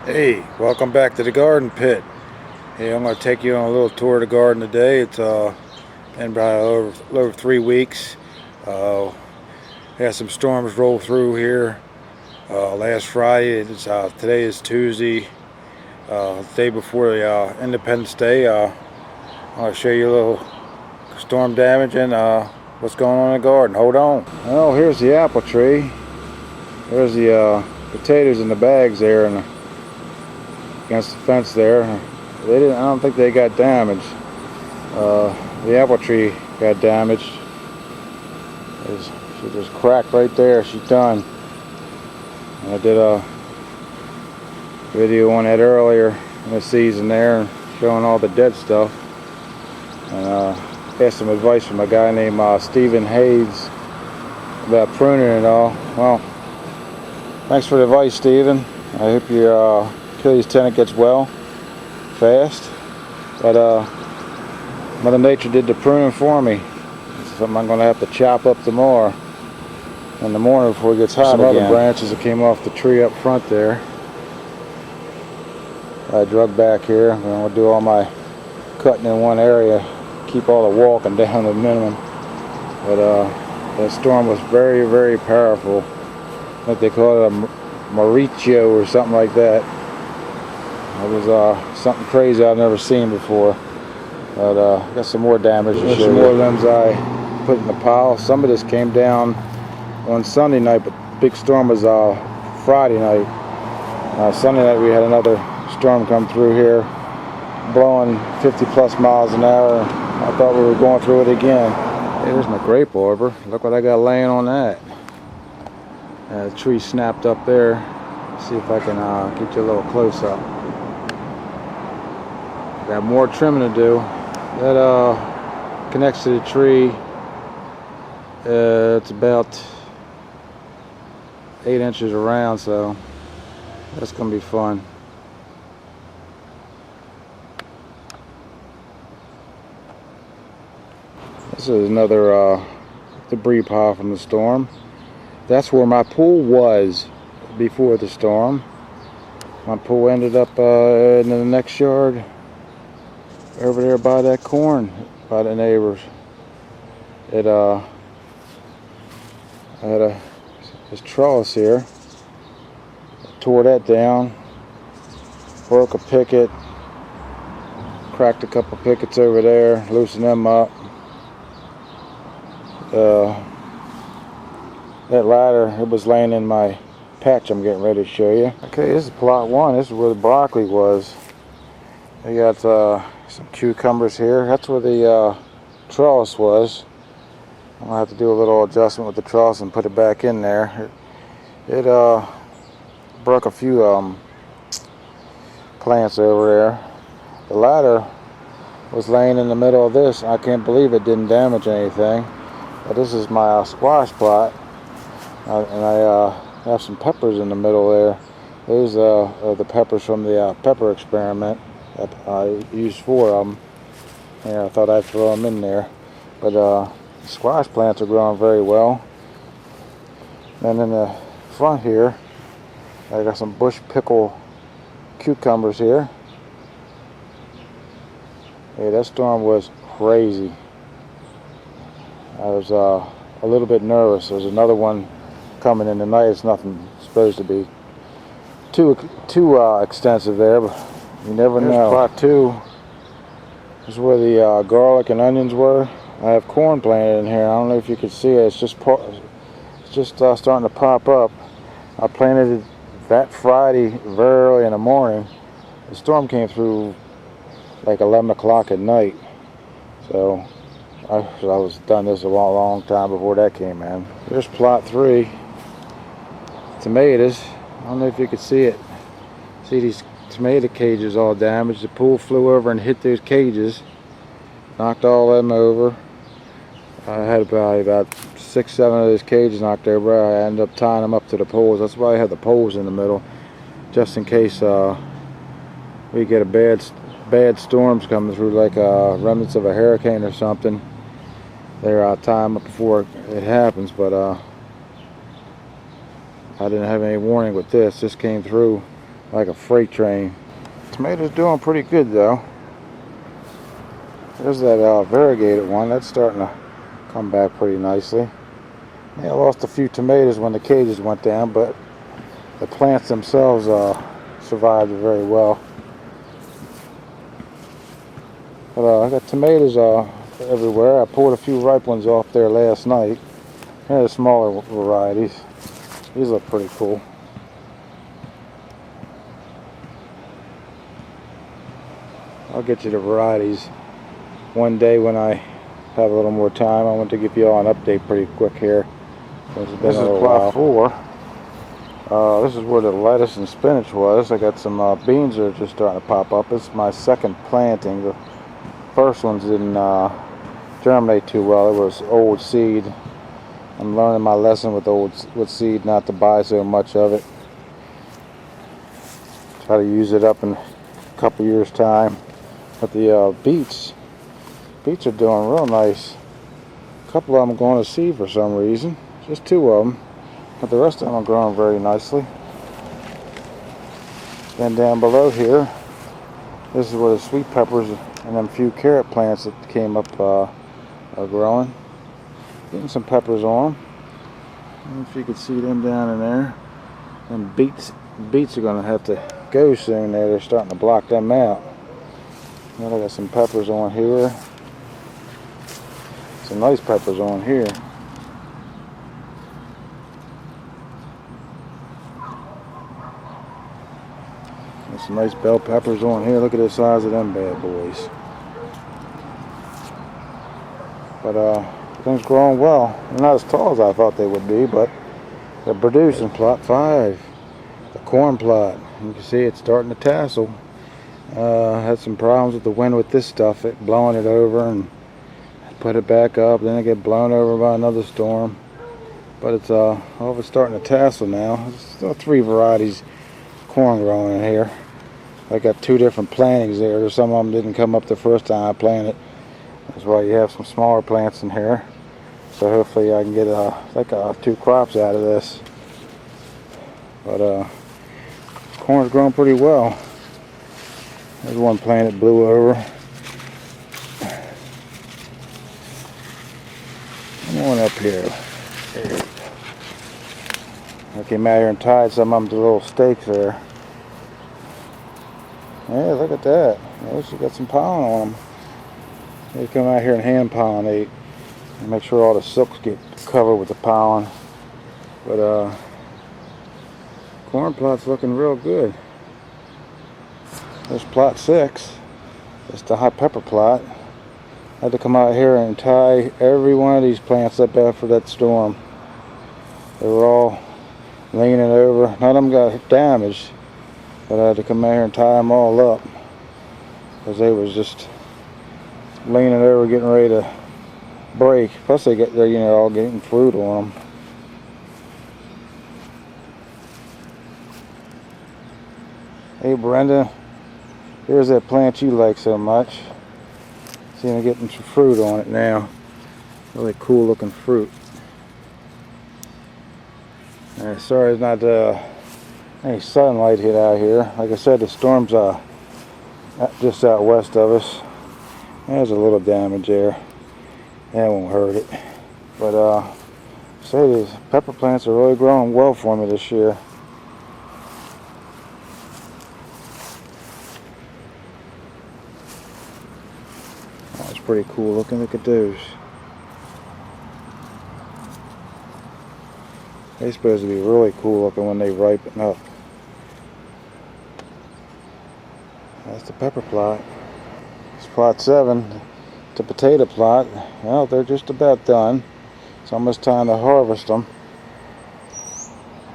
Hey, welcome back to the garden pit. Hey, I'm going to take you on a little tour of the garden today. It's been about over 3 weeks. Had some storms roll through here last Friday. Today is Tuesday, day before the Independence Day. I'm going to show you a little storm damage and what's going on in the garden. Hold on. Well, here's the apple tree. There's the potatoes in the bags there, and against the fence there. I don't think they got damaged. The apple tree got damaged. She just cracked right there. She's done. And I did a video on that earlier in the season there, showing all the dead stuff. And asked some advice from a guy named Stephen Hayes about pruning it all. Well, thanks for the advice, Stephen. I hope your Achilles tendon gets well fast. But Mother Nature did the pruning for me. It's something I'm going to have to chop up tomorrow in the morning before it gets hot again. Some other branches that came off the tree up front there. I drug back here. I'm going to do all my cutting in one area, keep all the walking down to the minimum. But that storm was very, very powerful. I think they call it a Derecho or something like that. It was something crazy I've never seen before. But got some more damage to show you. Some more limbs I put in the pile. Some of this came down on Sunday night, but the big storm was Friday night. Sunday night we had another storm come through here, blowing 50 plus miles an hour. I thought we were going through it again. Hey, there's my grape arbor. Look what I got laying on that. The tree snapped up there. See if I can get you a little close up. Got more trimming to do. That connects to the tree. It's about 8 inches around, so that's gonna be fun. This is another debris pile from the storm. That's where my pool was before the storm. My pool ended up in the next yard over there by that corn, by the neighbors. I had this trellis here. Tore that down, broke a picket, cracked a couple pickets over there, loosened them up. That ladder, it was laying in my patch I'm getting ready to show you. Okay, this is plot one. This is where the broccoli was. I got some cucumbers here. That's where the trellis was. I'm gonna have to do a little adjustment with the trellis and put it back in there. It broke a few plants over there. The ladder was laying in the middle of this. I can't believe it didn't damage anything. But this is my squash plot, and I have some peppers in the middle there. Those are the peppers from the pepper experiment that I used 4 of them. Yeah, I thought I'd throw them in there. But the squash plants are growing very well. And in the front here, I got some bush pickle cucumbers here. Yeah, that storm was crazy. I was a little bit nervous. There's another one coming in tonight. It's nothing supposed to be too extensive there, but you never know. Plot 2 is where the garlic and onions were. I have corn planted in here. I don't know if you can see it. It's just starting to pop up. I planted it that Friday very early in the morning. The storm came through like 11 o'clock at night, so I was done this a long time before that came in. Here's plot 3. Tomatoes. I don't know if you can see it. See these tomato cages all damaged. The pool flew over and hit those cages, knocked all of them over. I had about 6-7 of those cages knocked over. I ended up tying them up to the poles. That's why I had the poles in the middle, just in case we get a bad storms coming through, like remnants of a hurricane or something. They're tie them up before it happens. But I didn't have any warning with this. This came through like a freight train. Tomatoes doing pretty good though. There's that variegated one. That's starting to come back pretty nicely. Yeah, I lost a few tomatoes when the cages went down, but the plants themselves survived very well. But I got tomatoes everywhere. I pulled a few ripe ones off there last night. They're the smaller varieties. These look pretty cool. I'll get you the varieties one day when I have a little more time. I want to give you all an update pretty quick here. This is plot 4. This is where the lettuce and spinach was. I got some beans that are just starting to pop up. This is my second planting. The first ones didn't germinate too well. It was old seed. I'm learning my lesson with seed, not to buy so much of it. Try to use it up in a couple years' time. But the beets are doing real nice. A couple of them are going to seed for some reason. Just 2 of them. But the rest of them are growing very nicely. Then down below here, this is where the sweet peppers and them few carrot plants that came up are growing. Getting some peppers on them. I don't know if you can see them down in there. And beets are going to have to go soon there. They're starting to block them out. Then I got some peppers on here. Some nice peppers on here. There's some nice bell peppers on here. Look at the size of them bad boys. But things growing well. They're not as tall as I thought they would be, but they're producing. Plot 5, the corn plot. You can see it's starting to tassel. Had some problems with the wind with this stuff, it blowing it over and put it back up, then it get blown over by another storm. But it's all of it's starting to tassel now. There's still 3 varieties of corn growing in here. I got 2 different plantings there. Some of them didn't come up the first time I planted. That's why you have some smaller plants in here. So hopefully I can get like 2 crops out of this. But corn's growing pretty well. There's one plant that blew over. Come on up here. There. I came out here and tied some of them to little stakes there. Yeah, look at that. Notice you got some pollen on them. They come out here and hand pollinate and make sure all the silks get covered with the pollen. But corn plot's looking real good. There's plot 6. It's the hot pepper plot. I had to come out here and tie every one of these plants up after that storm. They were all leaning over. None of them got damaged, but I had to come out here and tie them all up because they was just leaning over, getting ready to break. Plus they get there, all getting fruit on them. Hey Brenda, here's that plant you like so much. See, I'm getting some fruit on it now. Really cool looking fruit. Sorry there's not any sunlight hit out here. Like I said, the storm's just out west of us. There's a little damage there. That won't hurt it. But say these pepper plants are really growing well for me this year. That's pretty cool looking. Look at those. They're supposed to be really cool looking when they ripen up. That's the pepper plot. It's plot 7, the potato plot. Well, they're just about done. It's almost time to harvest them.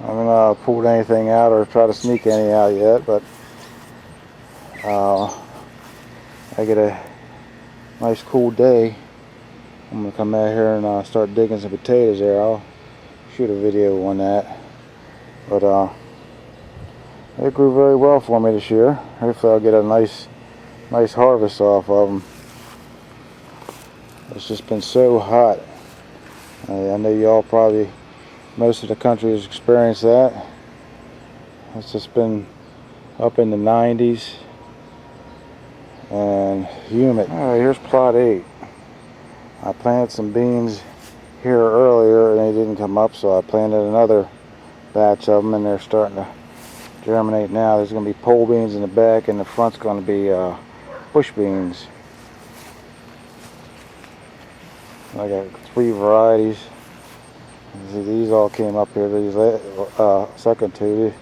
I haven't pulled anything out or try to sneak any out yet, but I get a nice cool day. I'm gonna come out here and start digging some potatoes there. I'll shoot a video on that. But it grew very well for me this year. Hopefully I'll get a nice harvest off of them. It's just been so hot. I know y'all probably, most of the country has experienced that. It's just been up in the 90s and humid. Alright, here's plot 8. I planted some beans here earlier and they didn't come up, so I planted another batch of them and they're starting to germinate now. There's going to be pole beans in the back and the front's going to be bush beans. I got 3 varieties. See, these all came up here. These second two.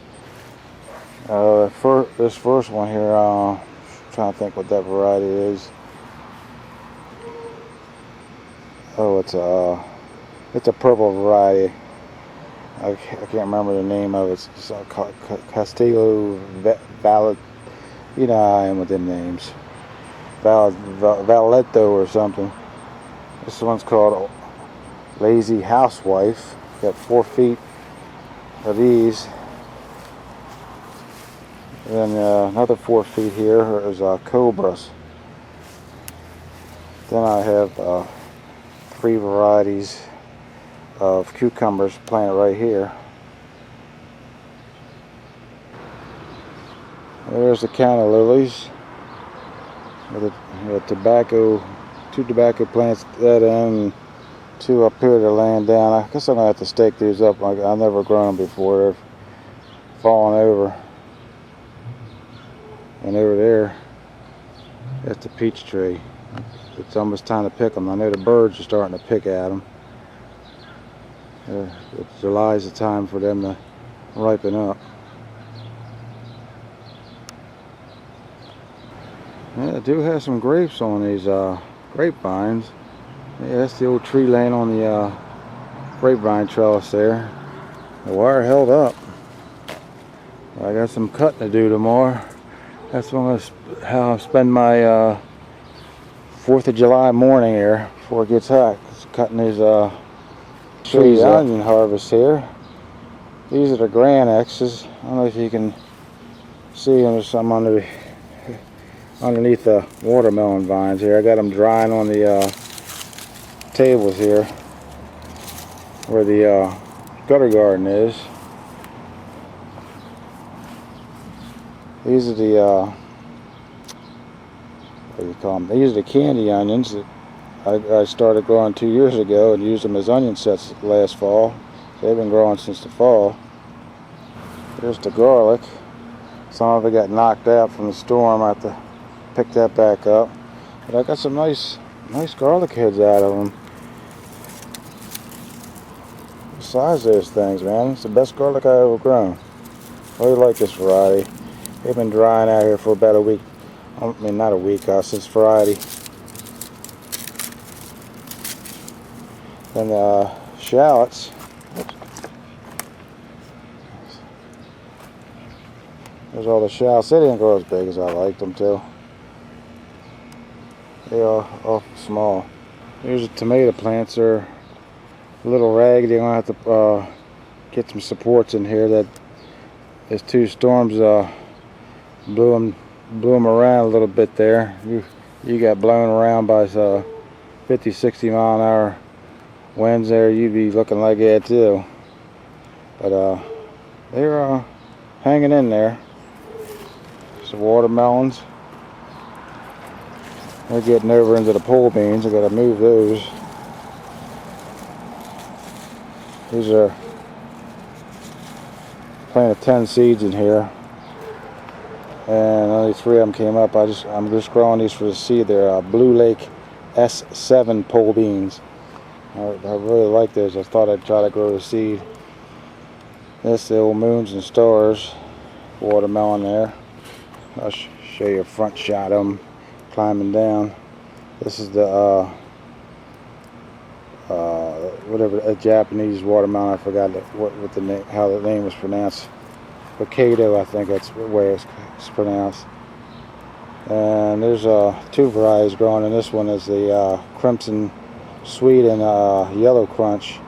This first one here, I'm trying to think what that variety is. Oh, it's a purple variety. I can't remember the name of it. It's Castillo Vallet. You know how I am with them names. Valetto or something. This one's called Lazy Housewife. Got 4 feet of these. And then another 4 feet here is Cobras. Then I have 3 varieties of cucumbers planted right here. There's the counter lilies with the 2 tobacco plants at that end, 2 up here that are laying down. I guess I'm gonna have to stake these up. I've never grown them before. They're falling over. And over there, that's the peach tree. It's almost time to pick them. I know the birds are starting to pick at them. July's the time for them to ripen up. Yeah, I do have some grapes on these grapevines. Yeah, that's the old tree laying on the grapevine trellis there. The wire held up. I got some cutting to do tomorrow. That's how I spend my 4th of July morning here before it gets hot. Just cutting these trees. Onion harvest here. These are the Grand X's. I don't know if you can see them. There's some underneath the watermelon vines here. I got them drying on the tables here where the gutter garden is. These are the what do you call them? These are the candy onions that I started growing 2 years ago and used them as onion sets last fall. They've been growing since the fall. There's the garlic. Some of it got knocked out from the storm. I have to pick that back up. But I got some nice garlic heads out of them. The size of those things, man. It's the best garlic I ever grown. I really like this variety. They've been drying out here for about a week. I mean, not a week, since Friday. And shallots. There's all the shallots. They didn't grow as big as I liked them to. They are awful small. Here's the tomato plants. They're a little raggedy. I'm going to have to get some supports in here. There's 2 storms blew them around a little bit there. You got blown around by 50, 60 mile an hour winds there. You'd be looking like that too. But they're hanging in there. Some watermelons. They're getting over into the pole beans. I gotta move those. These are planted 10 seeds in here, and only 3 of them came up. I'm just growing these for the seed. They're Blue Lake S7 pole beans. I really like those. I thought I'd try to grow the seed. This the old moons and stars watermelon there. I'll show you a front shot of them climbing down. This is the whatever a Japanese watermelon. I forgot what the name, how the name was pronounced. Hokkaido, I think that's the way it's pronounced. And there's 2 varieties growing, and this one is the Crimson Sweet and Yellow Crunch.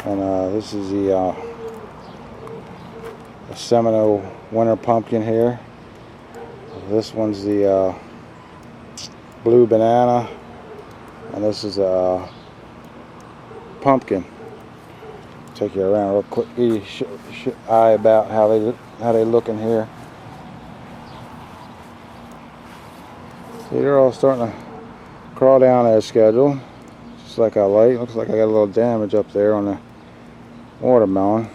And this is the Seminole Winter Pumpkin here. This one's the Blue Banana, and this is a pumpkin. take you around real quick. Give you eye about how they look in here. See, they're all starting to crawl down their schedule, just like I like. Looks like I got a little damage up there on the watermelon,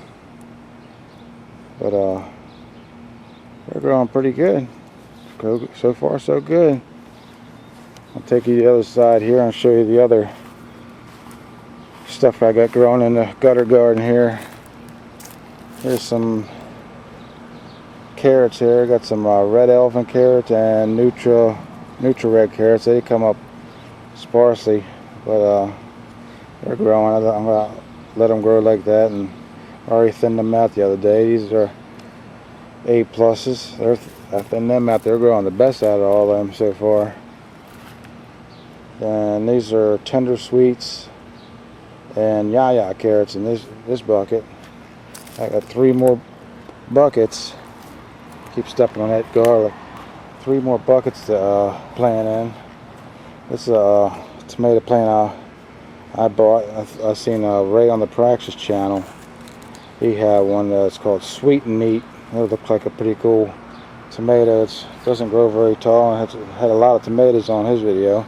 but they're growing pretty good. So far, so good. I'll take you to the other side here and show you the other stuff I got growing in the gutter garden here. Here's some carrots here. I got some red elephant carrots and Nutra red carrots. They come up sparsely, but they're growing. I'm gonna let them grow like that, and I already thinned them out the other day. These are A+. I thinned them out. They're growing the best out of all of them so far. And these are tender sweets and yaya carrots in this bucket. I got 3 more buckets. Keep stepping on that garlic. 3 more buckets to plant in. This is a tomato plant I bought. I seen Ray on the Praxis channel. He had one that's called Sweet and Meat. It looked like a pretty cool tomato. It doesn't grow very tall and had a lot of tomatoes on his video.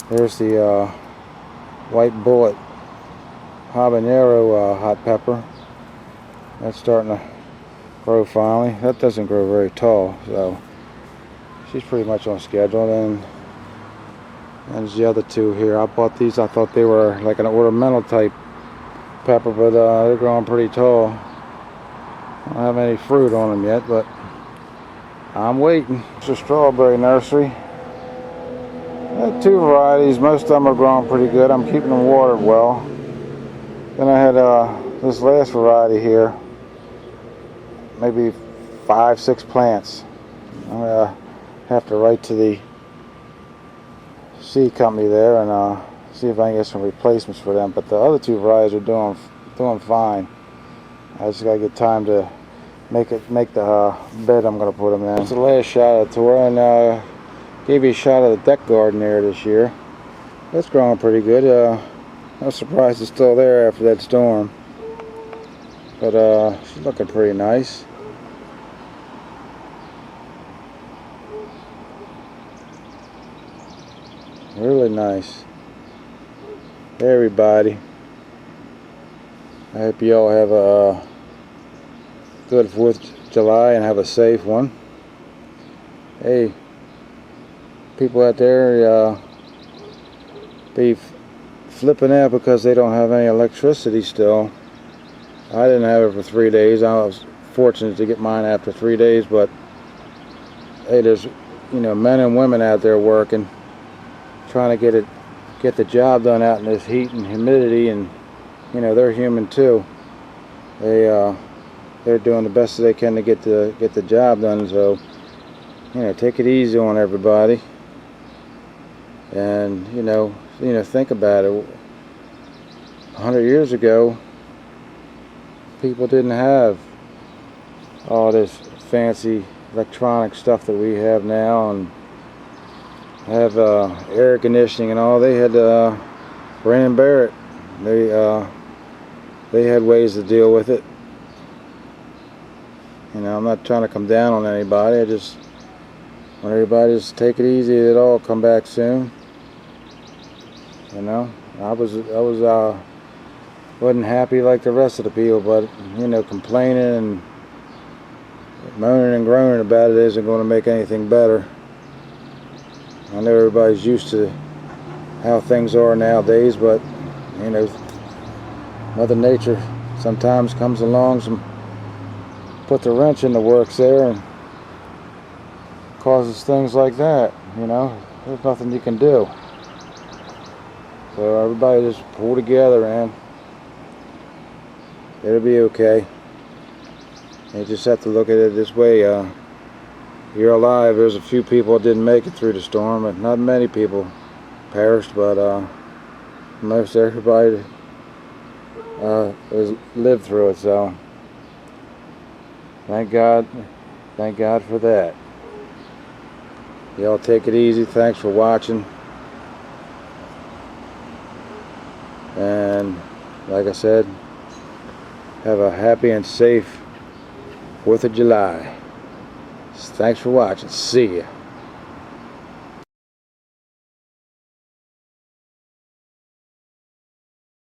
There's the white bullet habanero hot pepper. That's starting to grow finally. That doesn't grow very tall, so she's pretty much on schedule. And there's the other 2 here. I bought these. I thought they were like an ornamental type pepper, but they're growing pretty tall. I don't have any fruit on them yet, but I'm waiting. It's a strawberry nursery. I had 2 varieties. Most of them are growing pretty good. I'm keeping them watered well. Then I had this last variety here. Maybe 5, 6 plants. I'm gonna have to write to the seed company there and see if I can get some replacements for them. But the other 2 varieties are doing fine. I just gotta get time to make the bed I'm gonna put them in. It's the last shot of the tour, and gave you a shot of the deck garden there this year. It's growing pretty good. I'm surprised it's still there after that storm, but she's looking pretty nice. Really nice. Hey everybody, I hope you all have a good 4th of July and have a safe one. Hey, people out there be flipping out because they don't have any electricity still. I didn't have it for 3 days. I was fortunate to get mine after 3 days, but hey, there's men and women out there working, trying to get the job done out in this heat and humidity, and they're human too. They're doing the best they can to get the job done. So take it easy on everybody. And think about it. 100 years ago, people didn't have all this fancy electronic stuff that we have now, and have air conditioning and all. They had rain and bear it. They had ways to deal with it. I'm not trying to come down on anybody. I just want everybody to just take it easy. It'll all come back soon. I wasn't happy like the rest of the people, but complaining and moaning and groaning about it isn't going to make anything better. I know everybody's used to how things are nowadays, but Mother Nature sometimes comes along and puts a wrench in the works there and causes things like that. There's nothing you can do. So everybody just pull together, and it'll be okay. You just have to look at it this way. You're alive. There's a few people that didn't make it through the storm, but not many people perished, but most everybody lived through it. So thank God for that. Y'all take it easy. Thanks for watching, and like I said, have a happy and safe 4th of July. Thanks for watching. See ya.